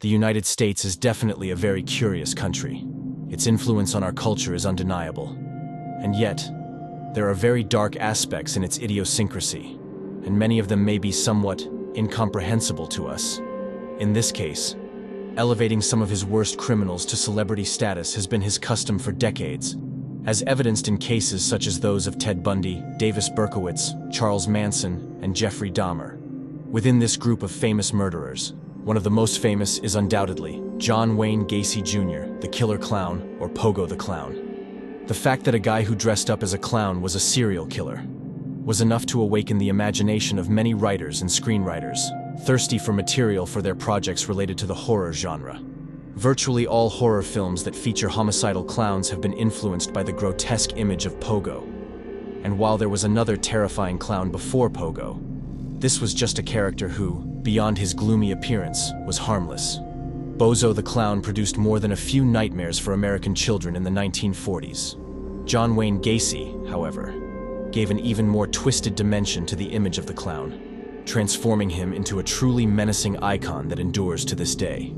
The United States is definitely a very curious country. Its influence on our culture is undeniable. And yet, there are very dark aspects in its idiosyncrasy, and many of them may be somewhat incomprehensible to us. In this case, elevating some of his worst criminals to celebrity status has been his custom for decades, as evidenced in cases such as those of Ted Bundy, Davis Berkowitz, Charles Manson, and Jeffrey Dahmer. Within this group of famous murderers, one of the most famous is undoubtedly John Wayne Gacy Jr., the killer clown, or Pogo the Clown. The fact that a guy who dressed up as a clown was a serial killer was enough to awaken the imagination of many writers and screenwriters, thirsty for material for their projects related to the horror genre. Virtually all horror films that feature homicidal clowns have been influenced by the grotesque image of Pogo. And while there was another terrifying clown before Pogo, this was just a character who, beyond his gloomy appearance, was harmless. Bozo the Clown produced more than a few nightmares for American children in the 1940s. John Wayne Gacy, however, gave an even more twisted dimension to the image of the clown, transforming him into a truly menacing icon that endures to this day.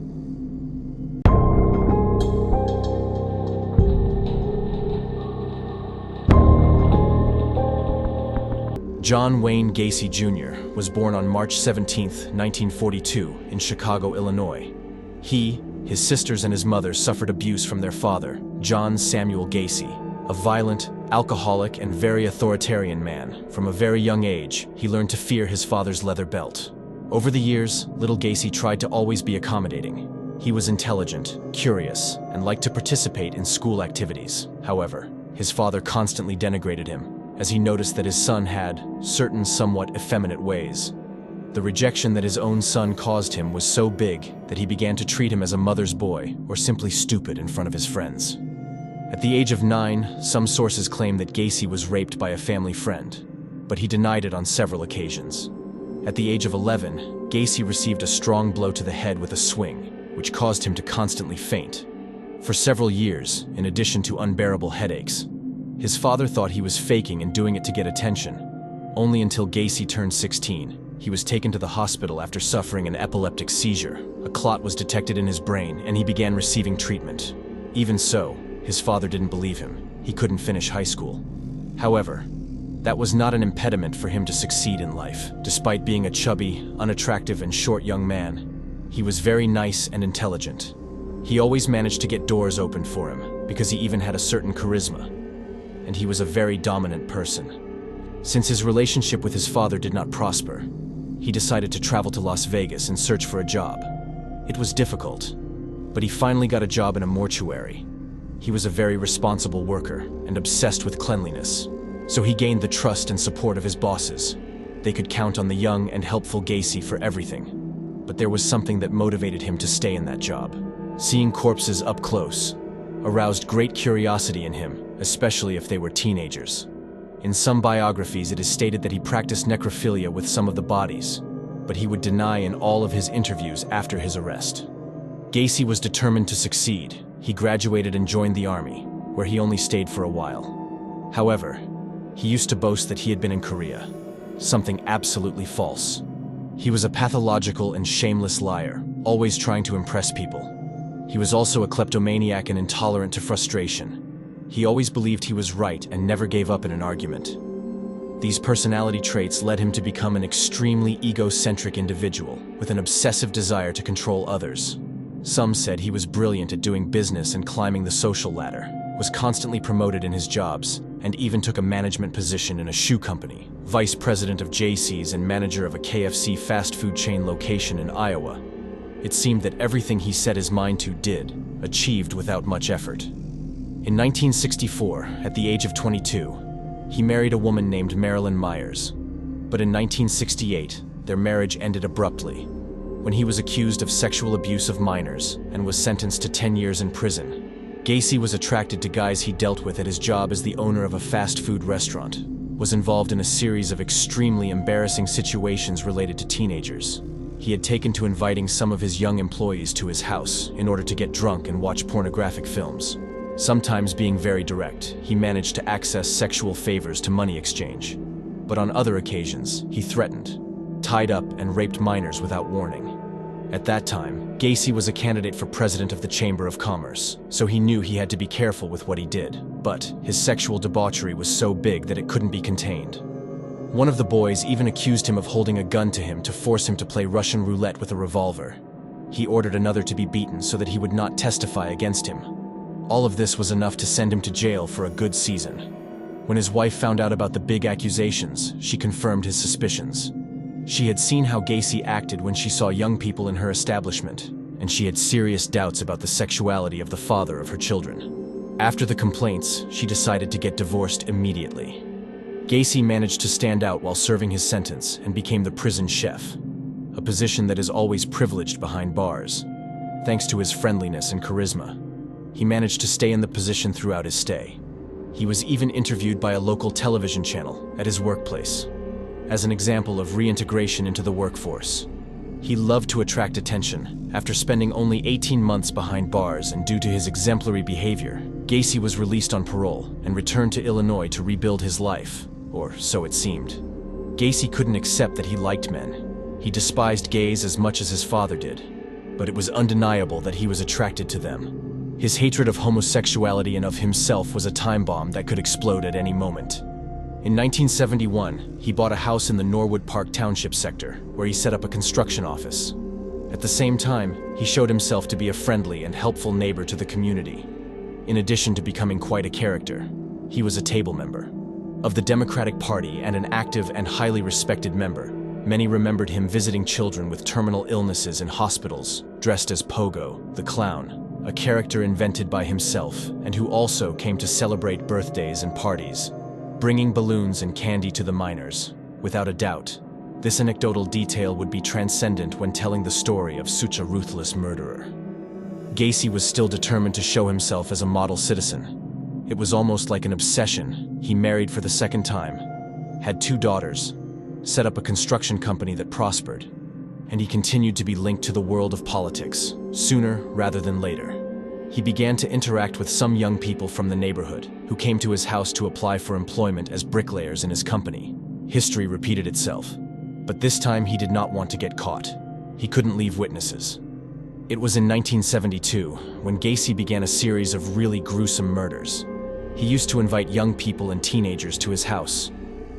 John Wayne Gacy Jr. was born on March 17, 1942, in Chicago, Illinois. He, his sisters, and his mother suffered abuse from their father, John Samuel Gacy, a violent, alcoholic, and very authoritarian man. From a very young age, he learned to fear his father's leather belt. Over the years, little Gacy tried to always be accommodating. He was intelligent, curious, and liked to participate in school activities. However, his father constantly denigrated him, as he noticed that his son had certain somewhat effeminate ways. The rejection that his own son caused him was so big that he began to treat him as a mother's boy or simply stupid in front of his friends. At the age of 9, some sources claim that Gacy was raped by a family friend, but he denied it on several occasions. At the age of 11, Gacy received a strong blow to the head with a swing, which caused him to constantly faint. For several years, in addition to unbearable headaches, his father thought he was faking and doing it to get attention. Only until Gacy turned 16, he was taken to the hospital after suffering an epileptic seizure. A clot was detected in his brain, and he began receiving treatment. Even so, his father didn't believe him. He couldn't finish high school. However, that was not an impediment for him to succeed in life. Despite being a chubby, unattractive, and short young man, he was very nice and intelligent. He always managed to get doors opened for him, because he even had a certain charisma. And he was a very dominant person. Since his relationship with his father did not prosper, he decided to travel to Las Vegas and search for a job. It was difficult, but he finally got a job in a mortuary. He was a very responsible worker and obsessed with cleanliness, so he gained the trust and support of his bosses. They could count on the young and helpful Gacy for everything. But there was something that motivated him to stay in that job. Seeing corpses up close aroused great curiosity in him, especially if they were teenagers. In some biographies, it is stated that he practiced necrophilia with some of the bodies, but he would deny in all of his interviews after his arrest. Gacy was determined to succeed. He graduated and joined the army, where he only stayed for a while. However, he used to boast that he had been in Korea, something absolutely false. He was a pathological and shameless liar, always trying to impress people. He was also a kleptomaniac and intolerant to frustration. He always believed he was right and never gave up in an argument. These personality traits led him to become an extremely egocentric individual with an obsessive desire to control others. Some said he was brilliant at doing business and climbing the social ladder, was constantly promoted in his jobs, and even took a management position in a shoe company, vice president of JC's and manager of a KFC fast food chain location in Iowa. It seemed that everything he set his mind to achieved without much effort. In 1964, at the age of 22, he married a woman named Marilyn Myers. But in 1968, their marriage ended abruptly, when he was accused of sexual abuse of minors and was sentenced to 10 years in prison. Gacy was attracted to guys he dealt with at his job as the owner of a fast food restaurant, was involved in a series of extremely embarrassing situations related to teenagers. He had taken to inviting some of his young employees to his house in order to get drunk and watch pornographic films. Sometimes being very direct, he managed to access sexual favors to money exchange. But on other occasions, he threatened, tied up, and raped minors without warning. At that time, Gacy was a candidate for president of the Chamber of Commerce, so he knew he had to be careful with what he did. But his sexual debauchery was so big that it couldn't be contained. One of the boys even accused him of holding a gun to him to force him to play Russian roulette with a revolver. He ordered another to be beaten so that he would not testify against him. All of this was enough to send him to jail for a good season. When his wife found out about the big accusations, she confirmed his suspicions. She had seen how Gacy acted when she saw young people in her establishment, and she had serious doubts about the sexuality of the father of her children. After the complaints, she decided to get divorced immediately. Gacy managed to stand out while serving his sentence and became the prison chef, a position that is always privileged behind bars. Thanks to his friendliness and charisma, he managed to stay in the position throughout his stay. He was even interviewed by a local television channel at his workplace, as an example of reintegration into the workforce. He loved to attract attention. After spending only 18 months behind bars and due to his exemplary behavior, Gacy was released on parole and returned to Illinois to rebuild his life, or so it seemed. Gacy couldn't accept that he liked men. He despised gays as much as his father did, but it was undeniable that he was attracted to them. His hatred of homosexuality and of himself was a time bomb that could explode at any moment. In 1971, he bought a house in the Norwood Park Township sector, where he set up a construction office. At the same time, he showed himself to be a friendly and helpful neighbor to the community. In addition to becoming quite a character, he was a table member of the Democratic Party and an active and highly respected member. Many remembered him visiting children with terminal illnesses in hospitals, dressed as Pogo, the clown, a character invented by himself and who also came to celebrate birthdays and parties, bringing balloons and candy to the miners. Without a doubt, this anecdotal detail would be transcendent when telling the story of such a ruthless murderer. Gacy was still determined to show himself as a model citizen. It was almost like an obsession. He married for the second time, had 2 daughters, set up a construction company that prospered, and he continued to be linked to the world of politics, sooner rather than later. He began to interact with some young people from the neighborhood who came to his house to apply for employment as bricklayers in his company. History repeated itself, but this time he did not want to get caught. He couldn't leave witnesses. It was in 1972 when Gacy began a series of really gruesome murders. He used to invite young people and teenagers to his house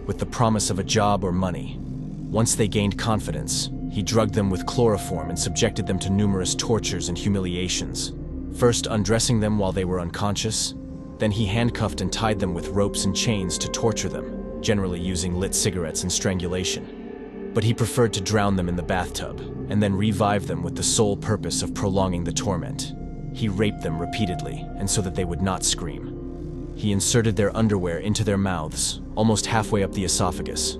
with the promise of a job or money. Once they gained confidence, he drugged them with chloroform and subjected them to numerous tortures and humiliations. First undressing them while they were unconscious, then he handcuffed and tied them with ropes and chains to torture them, generally using lit cigarettes and strangulation. But he preferred to drown them in the bathtub, and then revive them with the sole purpose of prolonging the torment. He raped them repeatedly, and so that they would not scream. He inserted their underwear into their mouths, almost halfway up the esophagus.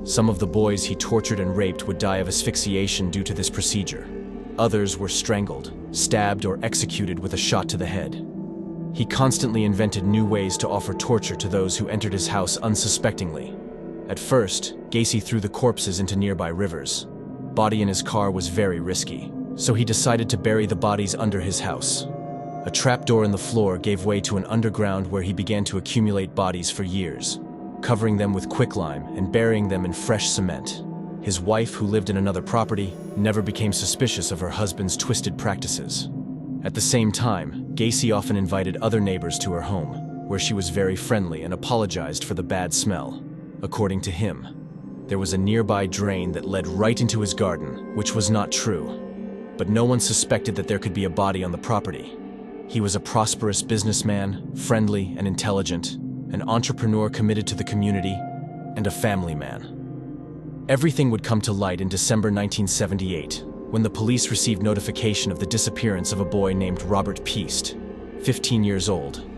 Some of the boys he tortured and raped would die of asphyxiation due to this procedure. Others were strangled, stabbed, or executed with a shot to the head. He constantly invented new ways to offer torture to those who entered his house unsuspectingly. At first, Gacy threw the corpses into nearby rivers. Body in his car was very risky, so he decided to bury the bodies under his house. A trapdoor in the floor gave way to an underground where he began to accumulate bodies for years, covering them with quicklime and burying them in fresh cement. His wife, who lived in another property, never became suspicious of her husband's twisted practices. At the same time, Gacy often invited other neighbors to her home, where she was very friendly and apologized for the bad smell. According to him, there was a nearby drain that led right into his garden, which was not true. But no one suspected that there could be a body on the property. He was a prosperous businessman, friendly and intelligent, an entrepreneur committed to the community, and a family man. Everything would come to light in December 1978, when the police received notification of the disappearance of a boy named Robert Piest, 15 years old.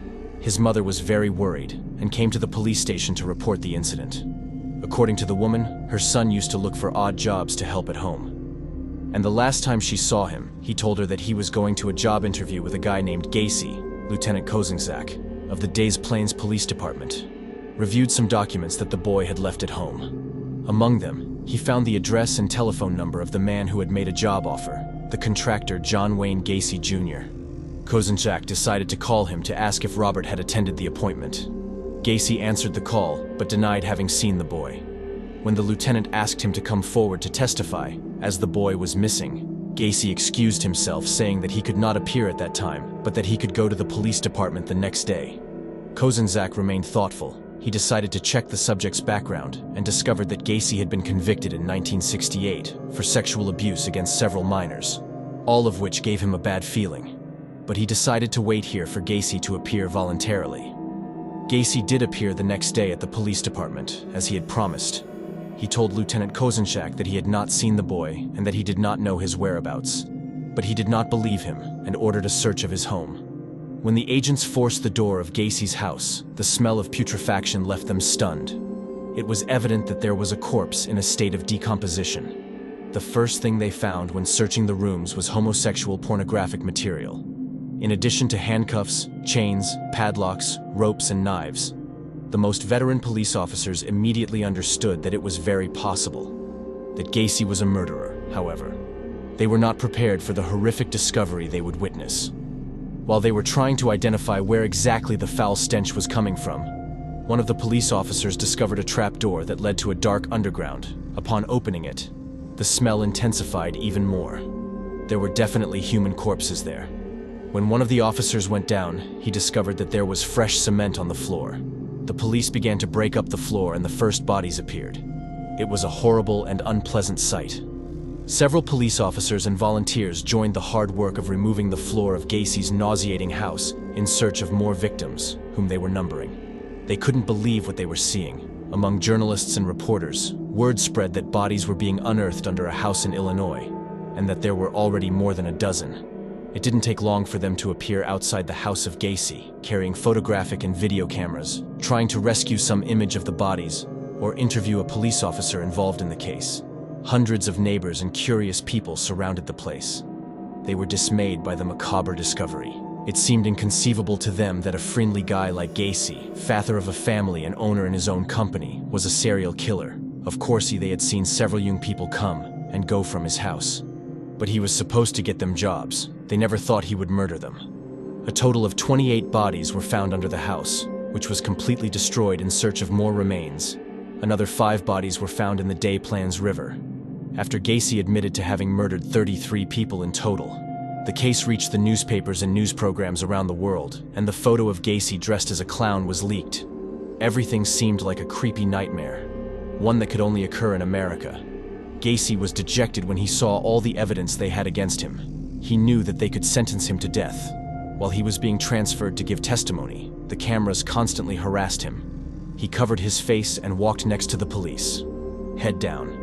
His mother was very worried and came to the police station to report the incident. According to the woman, her son used to look for odd jobs to help at home. And the last time she saw him, he told her that he was going to a job interview with a guy named Gacy, Lieutenant Kozenzak, of the Des Plaines Police Department. Reviewed some documents that the boy had left at home. Among them, he found the address and telephone number of the man who had made a job offer, the contractor John Wayne Gacy Jr. Kozenzak decided to call him to ask if Robert had attended the appointment. Gacy answered the call, but denied having seen the boy. When the lieutenant asked him to come forward to testify, as the boy was missing, Gacy excused himself, saying that he could not appear at that time, but that he could go to the police department the next day. Kozenzak remained thoughtful. He decided to check the subject's background and discovered that Gacy had been convicted in 1968 for sexual abuse against several minors, all of which gave him a bad feeling. But he decided to wait here for Gacy to appear voluntarily. Gacy did appear the next day at the police department, as he had promised. He told Lieutenant Kozenzak that he had not seen the boy and that he did not know his whereabouts. But he did not believe him and ordered a search of his home. When the agents forced the door of Gacy's house, the smell of putrefaction left them stunned. It was evident that there was a corpse in a state of decomposition. The first thing they found when searching the rooms was homosexual pornographic material. In addition to handcuffs, chains, padlocks, ropes, and knives, the most veteran police officers immediately understood that it was very possible that Gacy was a murderer. However, they were not prepared for the horrific discovery they would witness. While they were trying to identify where exactly the foul stench was coming from, one of the police officers discovered a trapdoor that led to a dark underground. Upon opening it, the smell intensified even more. There were definitely human corpses there. When one of the officers went down, he discovered that there was fresh cement on the floor. The police began to break up the floor and the first bodies appeared. It was a horrible and unpleasant sight. Several police officers and volunteers joined the hard work of removing the floor of Gacy's nauseating house in search of more victims, whom they were numbering. They couldn't believe what they were seeing. Among journalists and reporters, word spread that bodies were being unearthed under a house in Illinois, and that there were already more than a dozen. It didn't take long for them to appear outside the house of Gacy, carrying photographic and video cameras, trying to rescue some image of the bodies, or interview a police officer involved in the case. Hundreds of neighbors and curious people surrounded the place. They were dismayed by the macabre discovery. It seemed inconceivable to them that a friendly guy like Gacy, father of a family and owner in his own company, was a serial killer. Of course, they had seen several young people come and go from his house. But he was supposed to get them jobs. They never thought he would murder them. A total of 28 bodies were found under the house, which was completely destroyed in search of more remains. Another 5 bodies were found in the Des Plaines River. After Gacy admitted to having murdered 33 people in total, the case reached the newspapers and news programs around the world, and the photo of Gacy dressed as a clown was leaked. Everything seemed like a creepy nightmare, one that could only occur in America. Gacy was dejected when he saw all the evidence they had against him. He knew that they could sentence him to death. While he was being transferred to give testimony, the cameras constantly harassed him. He covered his face and walked next to the police, head down.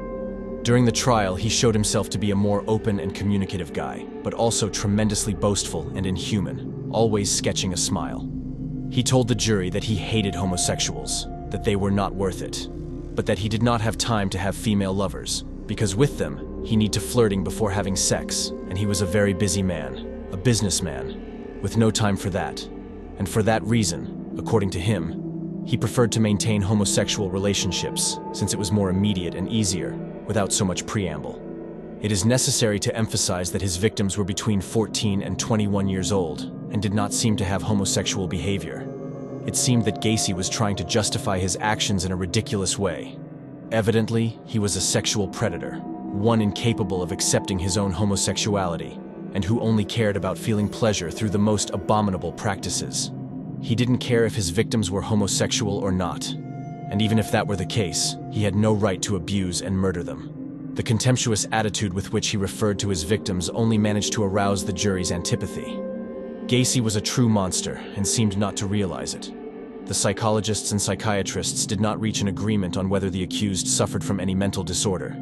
During the trial, he showed himself to be a more open and communicative guy, but also tremendously boastful and inhuman, always sketching a smile. He told the jury that he hated homosexuals, that they were not worth it, but that he did not have time to have female lovers, because with them, he needed to flirting before having sex, and he was a very busy man, a businessman, with no time for that. And for that reason, according to him, he preferred to maintain homosexual relationships, since it was more immediate and easier, without so much preamble. It is necessary to emphasize that his victims were between 14 and 21 years old, and did not seem to have homosexual behavior. It seemed that Gacy was trying to justify his actions in a ridiculous way. Evidently, he was a sexual predator, one incapable of accepting his own homosexuality, and who only cared about feeling pleasure through the most abominable practices. He didn't care if his victims were homosexual or not, and even if that were the case, he had no right to abuse and murder them. The contemptuous attitude with which he referred to his victims only managed to arouse the jury's antipathy. Gacy was a true monster and seemed not to realize it. The psychologists and psychiatrists did not reach an agreement on whether the accused suffered from any mental disorder,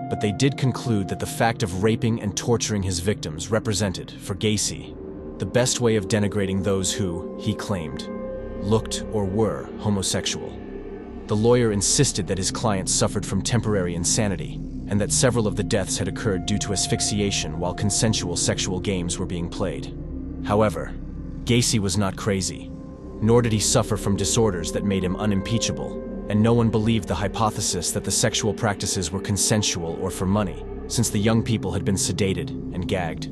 but they did conclude that the fact of raping and torturing his victims represented, for Gacy, the best way of denigrating those who, he claimed, looked or were homosexual. The lawyer insisted that his client suffered from temporary insanity, and that several of the deaths had occurred due to asphyxiation while consensual sexual games were being played. However, Gacy was not crazy, nor did he suffer from disorders that made him unimpeachable, and no one believed the hypothesis that the sexual practices were consensual or for money, since the young people had been sedated and gagged.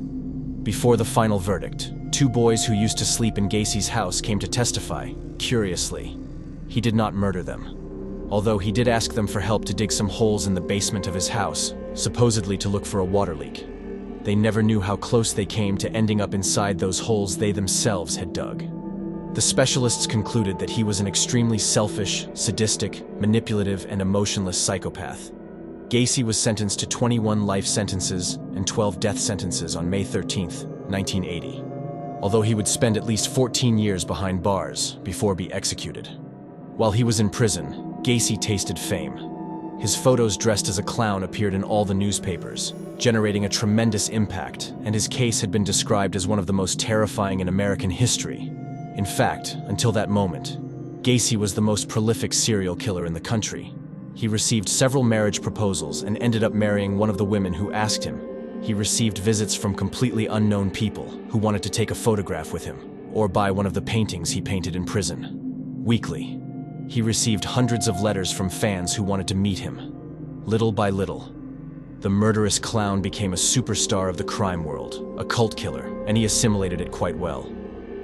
Before the final verdict, 2 boys who used to sleep in Gacy's house came to testify. Curiously, he did not murder them, although he did ask them for help to dig some holes in the basement of his house, supposedly to look for a water leak. they never knew how close they came to ending up inside those holes they themselves had dug. The specialists concluded that he was an extremely selfish, sadistic, manipulative, and emotionless psychopath. Gacy was sentenced to 21 life sentences and 12 death sentences on May 13, 1980, although he would spend at least 14 years behind bars before being executed. While he was in prison, Gacy tasted fame. His photos dressed as a clown appeared in all the newspapers, generating a tremendous impact, and his case had been described as one of the most terrifying in American history. In fact, until that moment, Gacy was the most prolific serial killer in the country. He received several marriage proposals and ended up marrying one of the women who asked him. He received visits from completely unknown people who wanted to take a photograph with him or buy one of the paintings he painted in prison. Weekly, he received hundreds of letters from fans who wanted to meet him. Little by little, the murderous clown became a superstar of the crime world, a cult killer, and he assimilated it quite well.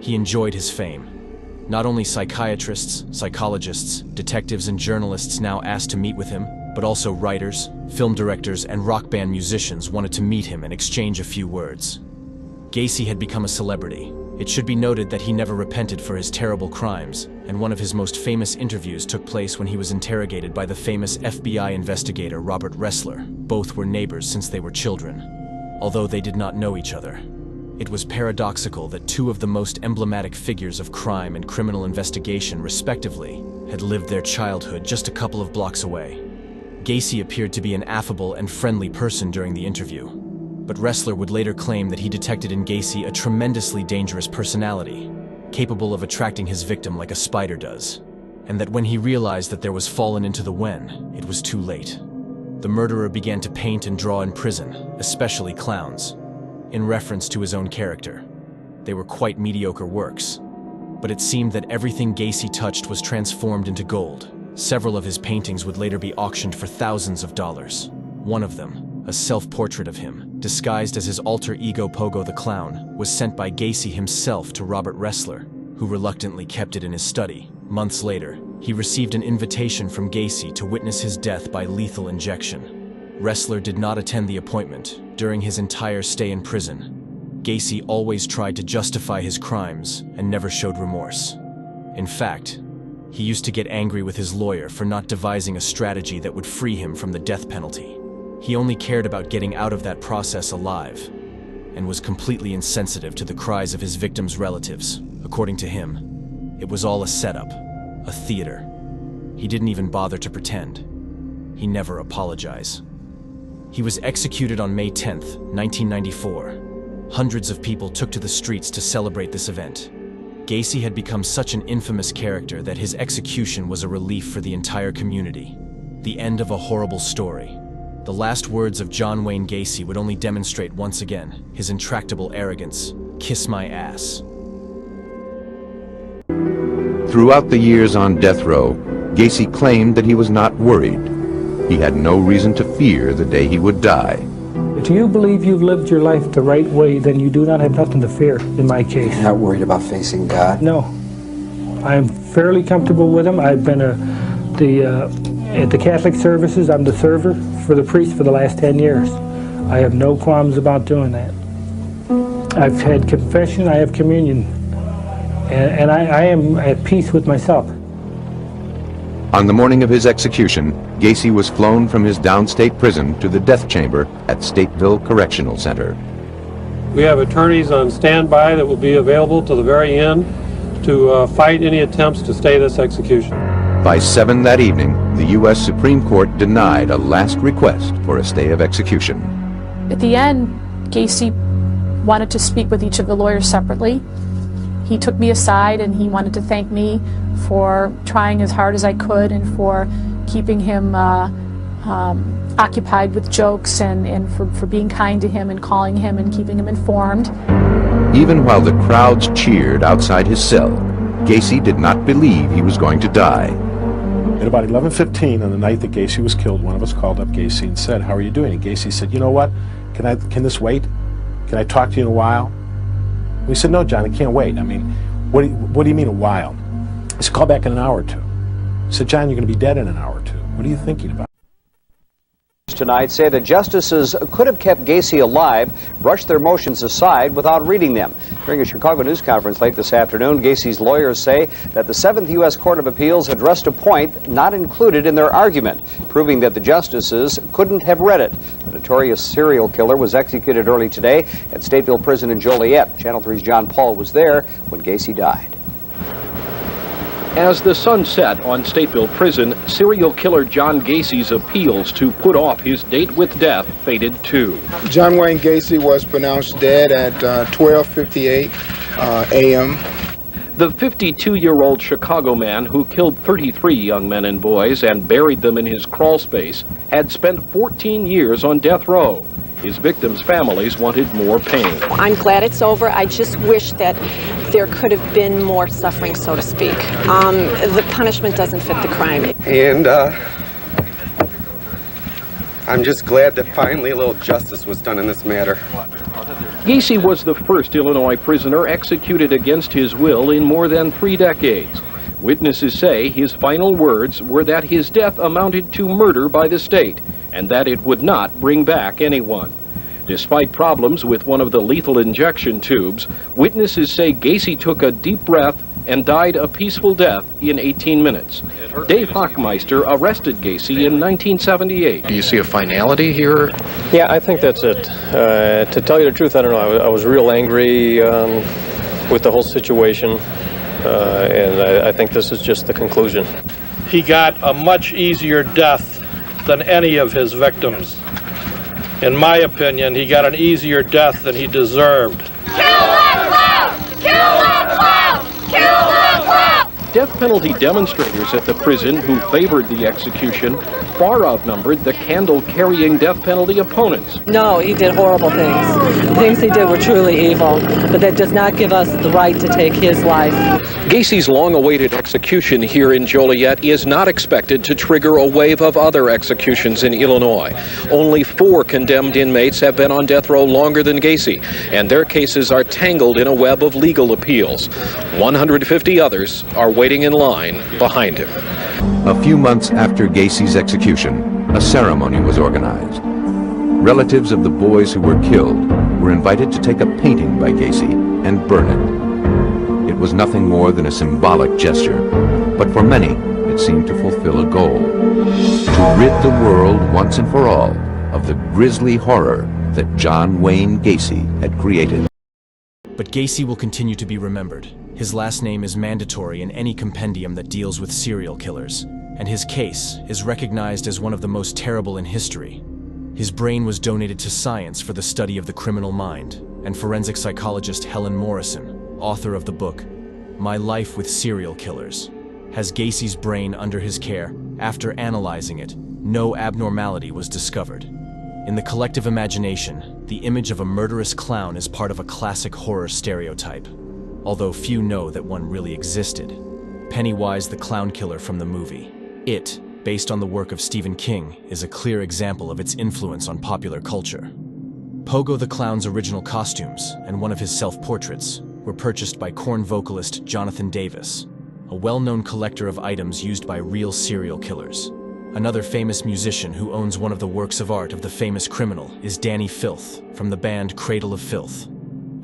He enjoyed his fame. Not only psychiatrists, psychologists, detectives, and journalists now asked to meet with him, but also writers, film directors, and rock band musicians wanted to meet him and exchange a few words. Gacy had become a celebrity. It should be noted that he never repented for his terrible crimes, and one of his most famous interviews took place when he was interrogated by the famous FBI investigator Robert Ressler. Both were neighbors since they were children, although they did not know each other. It was paradoxical that two of the most emblematic figures of crime and criminal investigation, respectively, had lived their childhood just a couple of blocks away. Gacy appeared to be an affable and friendly person during the interview, but Ressler would later claim that he detected in Gacy a tremendously dangerous personality, capable of attracting his victim like a spider does, and that when he realized that there was fallen into the wen, it was too late. The murderer began to paint and draw in prison, especially clowns, in reference to his own character. They were quite mediocre works, but it seemed that everything Gacy touched was transformed into gold. Several of his paintings would later be auctioned for thousands of dollars. One of them, a self-portrait of him, disguised as his alter ego Pogo-the-Clown, was sent by Gacy himself to Robert Ressler, who reluctantly kept it in his study. Months later, he received an invitation from Gacy to witness his death by lethal injection. Ressler did not attend the appointment. During his entire stay in prison, Gacy always tried to justify his crimes and never showed remorse. In fact, he used to get angry with his lawyer for not devising a strategy that would free him from the death penalty. He only cared about getting out of that process alive, and was completely insensitive to the cries of his victims' relatives. According to him, it was all a setup, a theater. He didn't even bother to pretend. He never apologized. He was executed on May 10, 1994. Hundreds of people took to the streets to celebrate this event. Gacy had become such an infamous character that his execution was a relief for the entire community. The end of a horrible story. The last words of John Wayne Gacy would only demonstrate once again his intractable arrogance. Kiss my ass. Throughout the years on death row, Gacy claimed that he was not worried. He had no reason to fear the day he would die. If you believe you've lived your life the right way, then you do not have nothing to fear, in my case. You're not worried about facing God? No. I'm fairly comfortable with him. I've been at the Catholic services. I'm the server for the priest for the last 10 years. I have no qualms about doing that. I've had confession, I have communion, and I am at peace with myself. On the morning of his execution, Gacy was flown from his downstate prison to the death chamber at Stateville Correctional Center. We have attorneys on standby that will be available to the very end to fight any attempts to stay this execution. By 7 that evening, the U.S. Supreme Court denied a last request for a stay of execution. At the end, Gacy wanted to speak with each of the lawyers separately. He took me aside and he wanted to thank me for trying as hard as I could and for keeping him occupied with jokes and for being kind to him and calling him and keeping him informed. Even while the crowds cheered outside his cell, Gacy did not believe he was going to die. At about 11:15 on the night that Gacy was killed, one of us called up Gacy and said, "How are you doing?" And Gacy said, "You know what? Can this wait? Can I talk to you in a while?" We said, "No, John, I can't wait. I mean, what do you mean a while?" He said, "Call back in an hour or two." I said, "John, you're going to be dead in an hour or two. What are you thinking about?" tonight say the justices could have kept Gacy alive, brushed their motions aside without reading them. During a Chicago news conference late this afternoon, Gacy's lawyers say that the 7th U.S. Court of Appeals addressed a point not included in their argument, proving that the justices couldn't have read it. The notorious serial killer was executed early today at Stateville Prison in Joliet. Channel 3's John Paul was there when Gacy died. As the sun set on Stateville Prison, serial killer John Gacy's appeals to put off his date with death faded too. John Wayne Gacy was pronounced dead at 12:58 a.m. The 52-year-old Chicago man who killed 33 young men and boys and buried them in his crawl space had spent 14 years on death row. His victims' families wanted more pain. I'm glad it's over. I just wish that there could have been more suffering, so to speak. The punishment doesn't fit the crime. And I'm just glad that finally a little justice was done in this matter. Gacy was the first Illinois prisoner executed against his will in more than 3 decades. Witnesses say his final words were that his death amounted to murder by the state and that it would not bring back anyone. Despite problems with one of the lethal injection tubes, witnesses say Gacy took a deep breath and died a peaceful death in 18 minutes. Dave Hockmeister arrested Gacy in 1978. Do you see a finality here? Yeah, I think that's it. To tell you the truth, I don't know. I was real angry with the whole situation, and I think this is just the conclusion. He got a much easier death than any of his victims. In my opinion, he got an easier death than he deserved. Kill that clown! Kill that clown! Kill that clown! Death penalty demonstrators at the prison who favored the execution far outnumbered the candle-carrying death penalty opponents. No, he did horrible things. The things he did were truly evil, but that does not give us the right to take his life. Gacy's long-awaited execution here in Joliet is not expected to trigger a wave of other executions in Illinois. Only 4 condemned inmates have been on death row longer than Gacy, and their cases are tangled in a web of legal appeals. 150 others are waiting in line behind him. A few months after Gacy's execution, a ceremony was organized. Relatives of the boys who were killed were invited to take a painting by Gacy and burn it. It was nothing more than a symbolic gesture, but for many, it seemed to fulfill a goal: to rid the world once and for all of the grisly horror that John Wayne Gacy had created. But Gacy will continue to be remembered. His last name is mandatory in any compendium that deals with serial killers, and his case is recognized as one of the most terrible in history. His brain was donated to science for the study of the criminal mind, and forensic psychologist Helen Morrison, author of the book My Life with Serial Killers, has Gacy's brain under his care. After analyzing it, no abnormality was discovered. In the collective imagination, the image of a murderous clown is part of a classic horror stereotype, although few know that one really existed. Pennywise the clown killer from the movie It, based on the work of Stephen King, is a clear example of its influence on popular culture. Pogo the Clown's original costumes and one of his self-portraits were purchased by Korn vocalist Jonathan Davis, a well-known collector of items used by real serial killers. Another famous musician who owns one of the works of art of the famous criminal is Danny Filth from the band Cradle of Filth.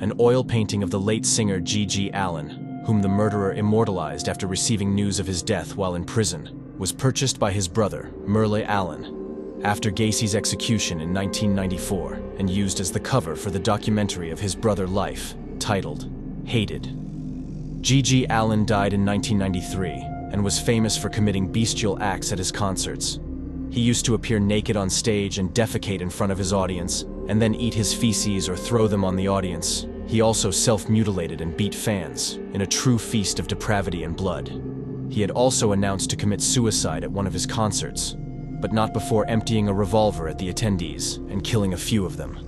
An oil painting of the late singer G.G. Allin, whom the murderer immortalized after receiving news of his death while in prison, was purchased by his brother, Merle Allin, after Gacy's execution in 1994 and used as the cover for the documentary of his brother's life, titled Hated. G.G. Allin died in 1993 and was famous for committing bestial acts at his concerts. He used to appear naked on stage and defecate in front of his audience, and then eat his feces or throw them on the audience. He also self-mutilated and beat fans, in a true feast of depravity and blood. He had also announced to commit suicide at one of his concerts, but not before emptying a revolver at the attendees and killing a few of them.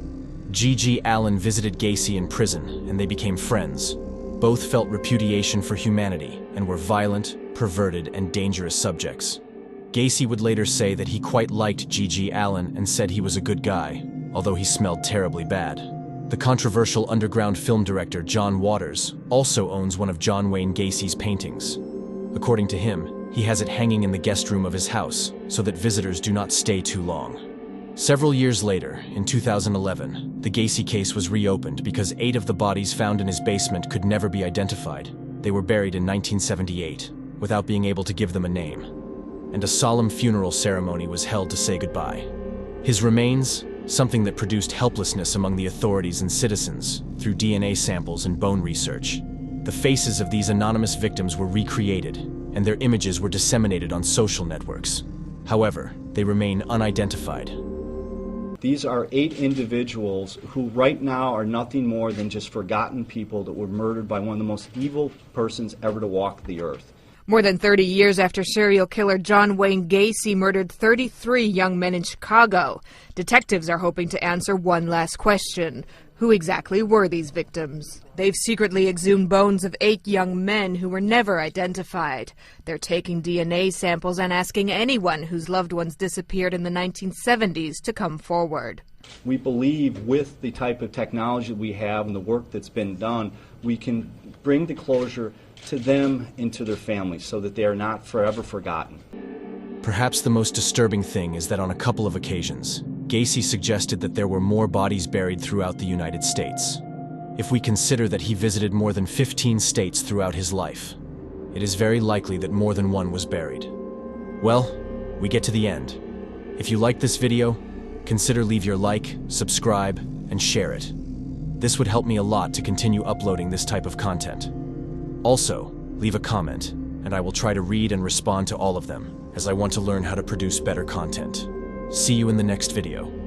G.G. Allin visited Gacy in prison, and they became friends. Both felt repudiation for humanity and were violent, perverted, and dangerous subjects. Gacy would later say that he quite liked G.G. Allin and said he was a good guy, although he smelled terribly bad. The controversial underground film director John Waters also owns one of John Wayne Gacy's paintings. According to him, he has it hanging in the guest room of his house so that visitors do not stay too long. Several years later, in 2011, the Gacy case was reopened because 8 of the bodies found in his basement could never be identified. They were buried in 1978, without being able to give them a name, and a solemn funeral ceremony was held to say goodbye. His remains, something that produced helplessness among the authorities and citizens through DNA samples and bone research. The faces of these anonymous victims were recreated, and their images were disseminated on social networks. However, they remain unidentified. These are 8 individuals who right now are nothing more than just forgotten people that were murdered by one of the most evil persons ever to walk the earth. More than 30 years after serial killer John Wayne Gacy murdered 33 young men in Chicago, detectives are hoping to answer one last question. Who exactly were these victims? They've secretly exhumed bones of 8 young men who were never identified. They're taking DNA samples and asking anyone whose loved ones disappeared in the 1970s to come forward. We believe with the type of technology we have and the work that's been done, we can bring the closure to them and to their families so that they are not forever forgotten. Perhaps the most disturbing thing is that on a couple of occasions, Gacy suggested that there were more bodies buried throughout the United States. If we consider that he visited more than 15 states throughout his life, it is very likely that more than one was buried. Well, we get to the end. If you liked this video, consider leave your like, subscribe, and share it. This would help me a lot to continue uploading this type of content. Also, leave a comment, and I will try to read and respond to all of them, as I want to learn how to produce better content. See you in the next video.